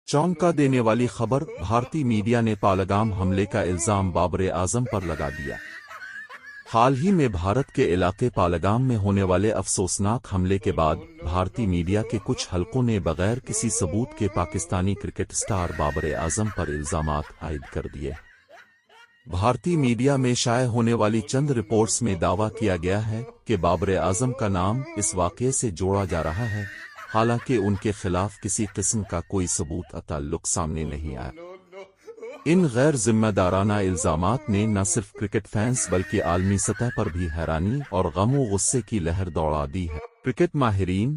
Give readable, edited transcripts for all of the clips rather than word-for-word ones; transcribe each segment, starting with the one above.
चौंका देने वाली खबर, भारतीय मीडिया ने पालगाम हमले का इल्जाम बाबर आजम पर लगा दिया। हाल ही में भारत के इलाके पालगाम में होने वाले अफसोसनाक हमले के बाद भारतीय मीडिया के कुछ हलकों ने बगैर किसी सबूत के पाकिस्तानी क्रिकेट स्टार बाबर आजम पर इल्जामात आयद कर दिए। भारतीय मीडिया में शाये होने वाली चंद रिपोर्ट्स में दावा किया गया है कि बाबर आजम का नाम इस वाक़ये से जोड़ा जा रहा है, हालांकि उनके खिलाफ किसी किस्म का कोई सबूत ताल्लुक सामने नहीं आया। इन गैर जिम्मेदाराना इल्जामात ने न सिर्फ क्रिकेट फैंस बल्कि आलमी सतह पर भी हैरानी और गम व गुस्से की लहर दौड़ा दी है। क्रिकेट माहिरीन,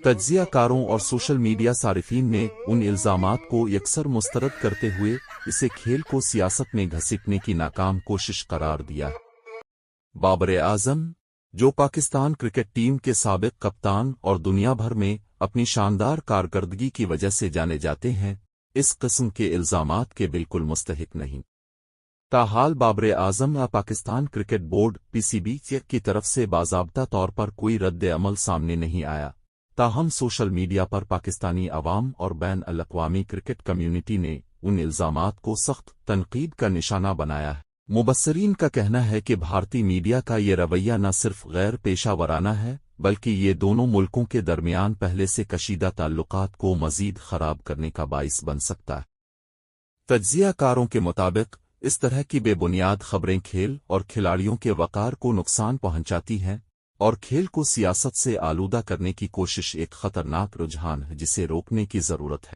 तज्जियाकारों और सोशल मीडिया सारिफीन ने उन इल्जामात को यकसर मुस्तरद करते हुए इसे खेल को सियासत में घसीटने की नाकाम कोशिश करार दिया है। बाबर आजम, जो पाकिस्तान क्रिकेट टीम के साबिक कप्तान और दुनिया भर में अपनी शानदार कारकर्दगी की वजह से जाने जाते हैं, इस किस्म के इल्जामात के बिल्कुल मुस्तहिक नहीं। ताहाल बाबर आजम या पाकिस्तान क्रिकेट बोर्ड (पीसीबी) की तरफ से बाज़ाब्ता तौर पर कोई रद्द अमल सामने नहीं आया। ताहम सोशल मीडिया पर पाकिस्तानी अवाम और बैन अल-अक़वामी क्रिकेट कम्युनिटी ने उन इल्जामात को सख्त तनकीद का निशाना बनाया है। मुबस्सरीन का कहना है कि भारतीय मीडिया का ये रवैया न सिर्फ गैर पेशा वराना है, बल्कि ये दोनों मुल्कों के दरमियान पहले से कशीदा ताल्लुकात को मजीद खराब करने का बाइस बन सकता है। तज्जियाकारों के मुताबिक इस तरह की बेबुनियाद खबरें खेल और खिलाड़ियों के वक़ार को नुकसान पहुंचाती हैं और खेल को सियासत से आलूदा करने की कोशिश एक खतरनाक रुझान है जिसे रोकने की ज़रूरत है।